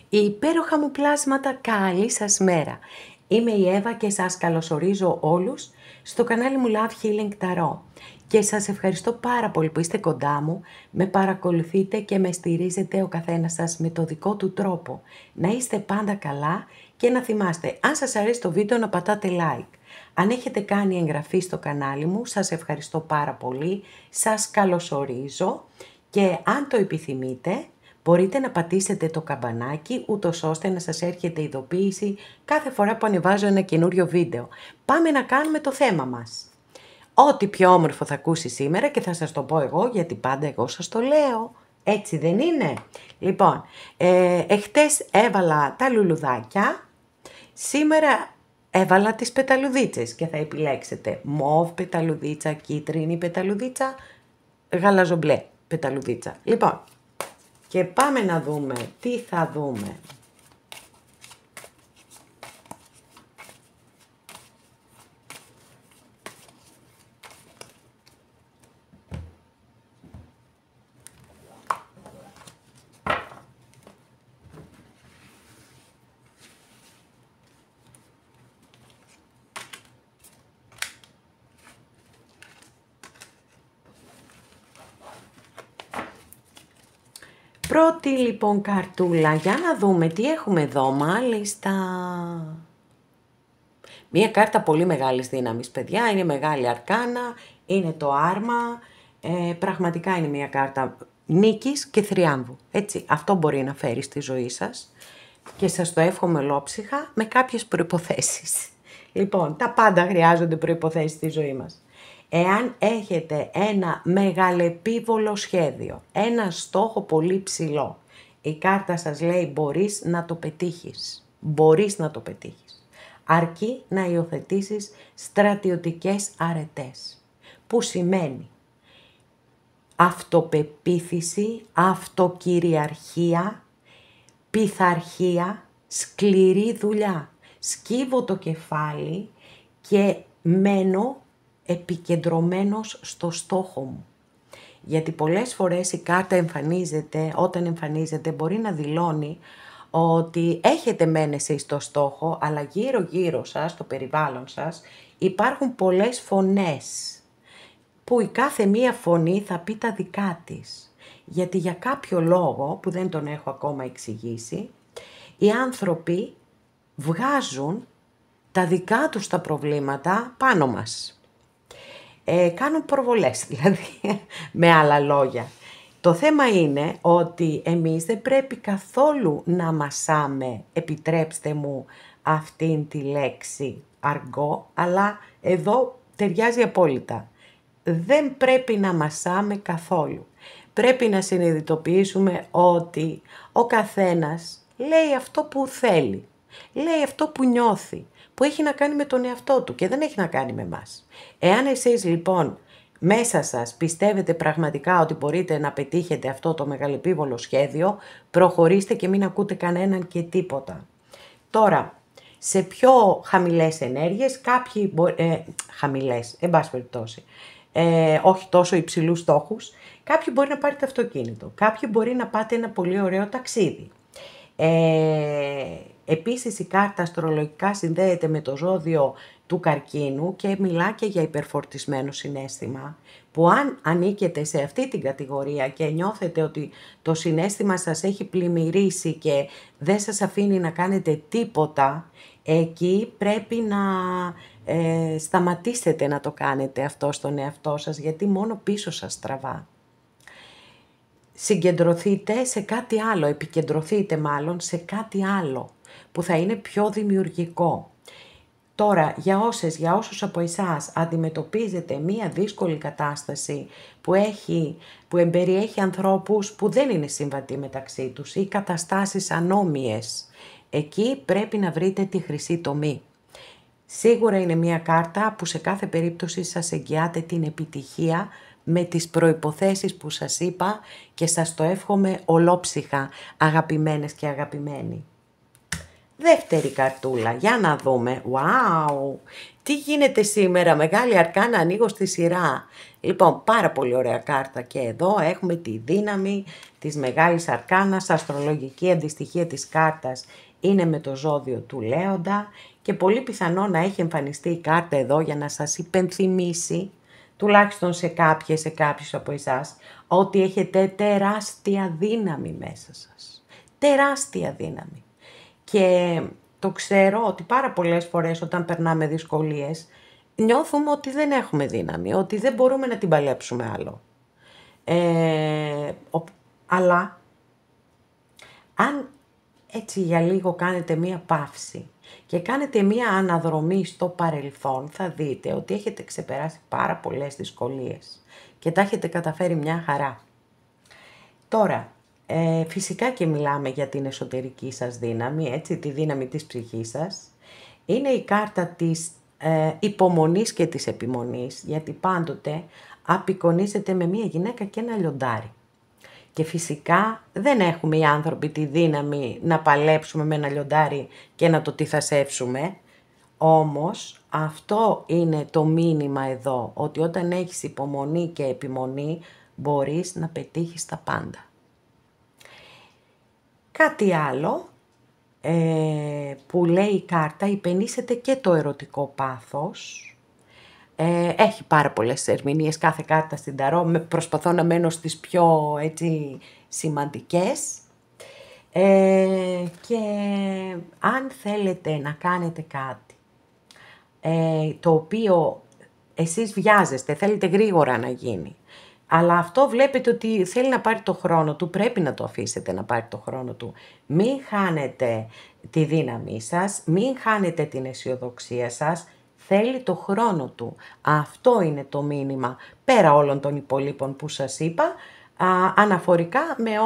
Υπέροχα μου πλάσματα, καλή σας μέρα. Είμαι η Εύα και σας καλωσορίζω όλους στο κανάλι μου Love Healing Tarot. Και σας ευχαριστώ πάρα πολύ που είστε κοντά μου, με παρακολουθείτε και με στηρίζετε ο καθένας σας με το δικό του τρόπο. Να είστε πάντα καλά και να θυμάστε, αν σας αρέσει το βίντεο να πατάτε like. Αν έχετε κάνει εγγραφή στο κανάλι μου, σας ευχαριστώ πάρα πολύ, σας καλωσορίζω και αν το επιθυμείτε, μπορείτε να πατήσετε το καμπανάκι, ούτως ώστε να σας έρχεται ειδοποίηση κάθε φορά που ανεβάζω ένα καινούριο βίντεο. Πάμε να κάνουμε το θέμα μας. Ό,τι πιο όμορφο θα ακούσει σήμερα και θα σας το πω εγώ, γιατί πάντα εγώ σας το λέω. Έτσι δεν είναι? Λοιπόν, εχθές έβαλα τα λουλουδάκια, σήμερα έβαλα τις πεταλουδίτσες και θα επιλέξετε μόβ πεταλουδίτσα, κίτρινη πεταλουδίτσα, γαλαζομπλέ πεταλουδίτσα. Λοιπόν, και πάμε να δούμε τι θα δούμε. Πρώτη λοιπόν καρτούλα, για να δούμε τι έχουμε εδώ, μάλιστα. Μία κάρτα πολύ μεγάλης δύναμης, παιδιά, είναι μεγάλη αρκάνα, είναι το άρμα, πραγματικά είναι μία κάρτα νίκης και θριάμβου, έτσι, αυτό μπορεί να φέρει στη ζωή σας και σας το εύχομαι ολόψυχα με κάποιες προϋποθέσεις. Λοιπόν, τα πάντα χρειάζονται προϋποθέσεις στη ζωή μας. Εάν έχετε ένα μεγαλεπίβολο σχέδιο, ένα στόχο πολύ ψηλό, η κάρτα σας λέει μπορείς να το πετύχεις. Μπορείς να το πετύχεις. Αρκεί να υιοθετήσεις στρατιωτικές αρετές. Που σημαίνει αυτοπεποίθηση, αυτοκυριαρχία, πειθαρχία, σκληρή δουλειά. Σκύβω το κεφάλι και μένω επικεντρωμένος στο στόχο μου. Γιατί πολλές φορές η κάρτα εμφανίζεται, όταν εμφανίζεται μπορεί να δηλώνει ότι έχετε μεν εσείς το στόχο, αλλά γύρω σας, στο περιβάλλον σας, υπάρχουν πολλές φωνές, που η κάθε μία φωνή θα πει τα δικά της. Γιατί για κάποιο λόγο, που δεν τον έχω ακόμα εξηγήσει, οι άνθρωποι βγάζουν τα δικά τους τα προβλήματα πάνω μας. Κάνουν προβολές, δηλαδή, με άλλα λόγια. Το θέμα είναι ότι εμείς δεν πρέπει καθόλου να μασάμε, επιτρέψτε μου αυτήν τη λέξη αργό, αλλά εδώ ταιριάζει απόλυτα. Δεν πρέπει να μασάμε καθόλου. Πρέπει να συνειδητοποιήσουμε ότι ο καθένας λέει αυτό που θέλει, λέει αυτό που νιώθει, που έχει να κάνει με τον εαυτό του και δεν έχει να κάνει με εμάς. Εάν εσείς λοιπόν μέσα σας πιστεύετε πραγματικά ότι μπορείτε να πετύχετε αυτό το μεγαλεπίβολο σχέδιο, προχωρήστε και μην ακούτε κανέναν και τίποτα. Τώρα, σε πιο χαμηλές ενέργειες, κάποιοι χαμηλές, εν πάση περιπτώσει, όχι τόσο υψηλούς στόχους, κάποιοι μπορεί να πάρετε αυτοκίνητο, κάποιοι μπορεί να πάτε ένα πολύ ωραίο ταξίδι. Επίσης η κάρτα αστρολογικά συνδέεται με το ζώδιο του καρκίνου και μιλά και για υπερφορτισμένο συναίσθημα, που αν ανήκετε σε αυτή την κατηγορία και νιώθετε ότι το συναίσθημα σας έχει πλημμυρίσει και δεν σας αφήνει να κάνετε τίποτα, εκεί πρέπει να σταματήσετε να το κάνετε αυτό στον εαυτό σας, γιατί μόνο πίσω σας τραβά. Συγκεντρωθείτε σε κάτι άλλο, επικεντρωθείτε μάλλον σε κάτι άλλο που θα είναι πιο δημιουργικό. Τώρα, για όσους από εσάς αντιμετωπίζετε μία δύσκολη κατάσταση που εμπεριέχει ανθρώπους που δεν είναι συμβατοί μεταξύ τους ή καταστάσεις ανώμοιες, εκεί πρέπει να βρείτε τη χρυσή τομή. Σίγουρα είναι μία κάρτα που σε κάθε περίπτωση σας εγγυάται την επιτυχία με τις προϋποθέσεις που σας είπα και σας το εύχομαι ολόψυχα, αγαπημένες και αγαπημένοι. Δεύτερη καρτούλα, για να δούμε. Wow! Τι γίνεται σήμερα, Μεγάλη Αρκάνα, ανοίγω στη σειρά. Λοιπόν, πάρα πολύ ωραία κάρτα και εδώ έχουμε τη δύναμη της Μεγάλης Αρκάνας, αστρολογική αντιστοιχεία της κάρτας είναι με το ζώδιο του Λέοντα και πολύ πιθανό να έχει εμφανιστεί η κάρτα εδώ για να σας υπενθυμίσει, τουλάχιστον σε κάποιους από εσάς, ότι έχετε τεράστια δύναμη μέσα σας. Τεράστια δύναμη. Και το ξέρω ότι πάρα πολλές φορές όταν περνάμε δυσκολίες νιώθουμε ότι δεν έχουμε δύναμη, ότι δεν μπορούμε να την παλέψουμε άλλο. Αλλά αν έτσι για λίγο κάνετε μία παύση και κάνετε μία αναδρομή στο παρελθόν, θα δείτε ότι έχετε ξεπεράσει πάρα πολλές δυσκολίες και τα έχετε καταφέρει μια χαρά. Τώρα, φυσικά και μιλάμε για την εσωτερική σας δύναμη, έτσι, τη δύναμη της ψυχής σας. Είναι η κάρτα της υπομονής και της επιμονής, γιατί πάντοτε απεικονίζεται με μία γυναίκα και ένα λιοντάρι. Και φυσικά δεν έχουμε οι άνθρωποι τη δύναμη να παλέψουμε με ένα λιοντάρι και να το τυθασεύσουμε. Όμως αυτό είναι το μήνυμα εδώ, ότι όταν έχεις υπομονή και επιμονή μπορείς να πετύχεις τα πάντα. Κάτι άλλο που λέει η κάρτα, υπενήσεται και το ερωτικό πάθος. Έχει πάρα πολλές ερμηνείες κάθε κάρτα στην Ταρό, προσπαθώ να μένω στις πιο έτσι σημαντικές. Και αν θέλετε να κάνετε κάτι το οποίο εσείς βιάζεστε, θέλετε γρήγορα να γίνει, αλλά αυτό βλέπετε ότι θέλει να πάρει το χρόνο του, πρέπει να το αφήσετε να πάρει το χρόνο του. Μην χάνετε τη δύναμή σας, μην χάνετε την αισιοδοξία σας, θέλει το χρόνο του. Αυτό είναι το μήνυμα, πέρα όλων των υπολείπων που σας είπα, αναφορικά με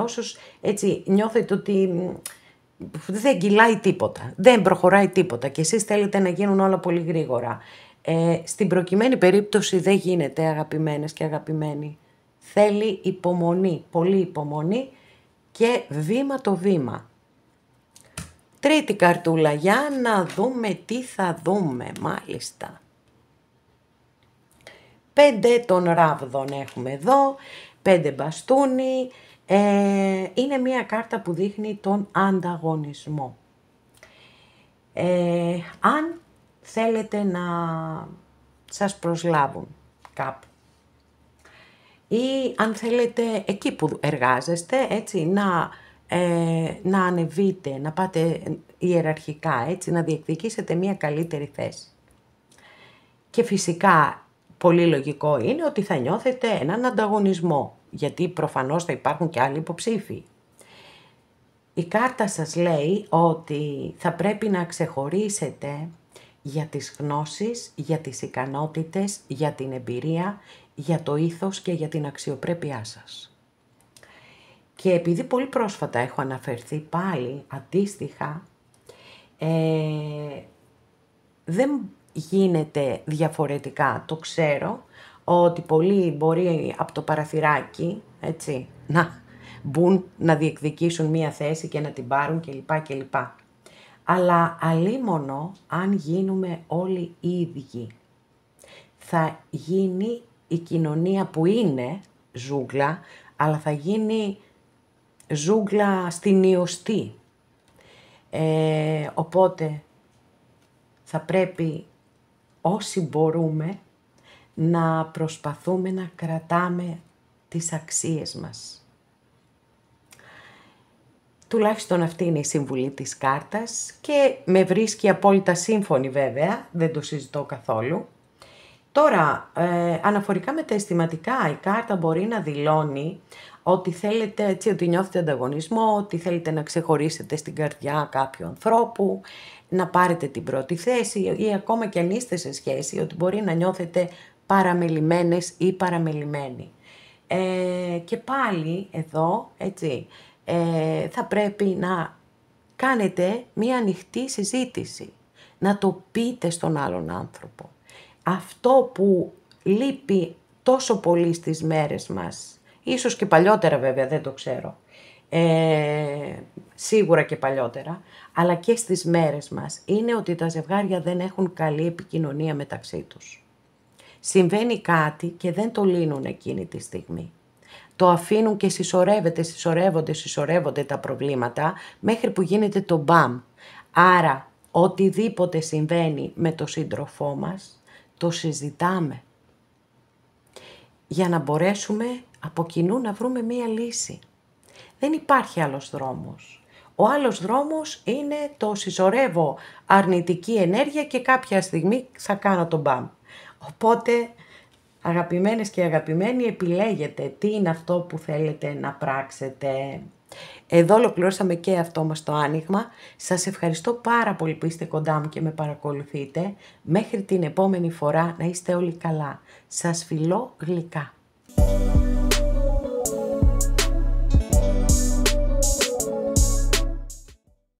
όσους έτσι νιώθετε ότι δεν κυλάει τίποτα, δεν προχωράει τίποτα και εσείς θέλετε να γίνουν όλα πολύ γρήγορα. Στην προκειμένη περίπτωση δεν γίνεται, αγαπημένες και αγαπημένοι. Θέλει υπομονή, πολύ υπομονή και βήμα το βήμα. Τρίτη καρτούλα, για να δούμε τι θα δούμε, μάλιστα. 5 των ράβδων έχουμε εδώ, 5 μπαστούνι. Είναι μια κάρτα που δείχνει τον ανταγωνισμό. Αν θέλετε να σας προσλάβουν κάπου ή αν θέλετε εκεί που εργάζεστε, έτσι, να ανεβείτε, να πάτε ιεραρχικά, έτσι, να διεκδικήσετε μια καλύτερη θέση. Και φυσικά πολύ λογικό είναι ότι θα νιώθετε έναν ανταγωνισμό, γιατί προφανώς θα υπάρχουν και άλλοι υποψήφοι. Η κάρτα σας λέει ότι θα πρέπει να ξεχωρίσετε για τις γνώσεις, για τις ικανότητες, για την εμπειρία, για το ήθος και για την αξιοπρέπειά σας. Και επειδή πολύ πρόσφατα έχω αναφερθεί πάλι αντίστοιχα, δεν γίνεται διαφορετικά. Το ξέρω ότι πολλοί μπορεί από το παραθυράκι, έτσι, να μπουν, να διεκδικήσουν μία θέση και να την πάρουν κλπ. Αλλά αλίμονο αν γίνουμε όλοι οι ίδιοι. Θα γίνει η κοινωνία που είναι ζούγκλα, αλλά θα γίνει ζούγκλα στην ιωστή. Οπότε θα πρέπει όσοι μπορούμε να προσπαθούμε να κρατάμε τις αξίες μας. Τουλάχιστον αυτή είναι η συμβουλή της κάρτας και με βρίσκει απόλυτα σύμφωνη βέβαια, δεν το συζητώ καθόλου. Τώρα, αναφορικά με τα αισθηματικά, η κάρτα μπορεί να δηλώνει ότι θέλετε, έτσι, ότι νιώθετε ανταγωνισμό, ότι θέλετε να ξεχωρίσετε στην καρδιά κάποιου ανθρώπου, να πάρετε την πρώτη θέση ή ακόμα και αν είστε σε σχέση, ότι μπορεί να νιώθετε παραμελημένες ή παραμελημένοι. Και πάλι εδώ, έτσι, θα πρέπει να κάνετε μία ανοιχτή συζήτηση, να το πείτε στον άλλον άνθρωπο. Αυτό που λείπει τόσο πολύ στις μέρες μας, ίσως και παλιότερα βέβαια, δεν το ξέρω, σίγουρα και παλιότερα, αλλά και στις μέρες μας, είναι ότι τα ζευγάρια δεν έχουν καλή επικοινωνία μεταξύ τους. Συμβαίνει κάτι και δεν το λύνουν εκείνη τη στιγμή. Το αφήνουν και συσσωρεύονται τα προβλήματα μέχρι που γίνεται το μπαμ. Άρα, οτιδήποτε συμβαίνει με το σύντροφό μας, το συζητάμε. Για να μπορέσουμε από κοινού να βρούμε μία λύση. Δεν υπάρχει άλλος δρόμος. Ο άλλος δρόμος είναι το συσσωρεύω αρνητική ενέργεια και κάποια στιγμή θα κάνω το μπαμ. Οπότε, αγαπημένες και αγαπημένοι, επιλέγετε τι είναι αυτό που θέλετε να πράξετε. Εδώ ολοκληρώσαμε και αυτό μας το άνοιγμα. Σας ευχαριστώ πάρα πολύ που είστε κοντά μου και με παρακολουθείτε. Μέχρι την επόμενη φορά να είστε όλοι καλά. Σας φιλώ γλυκά.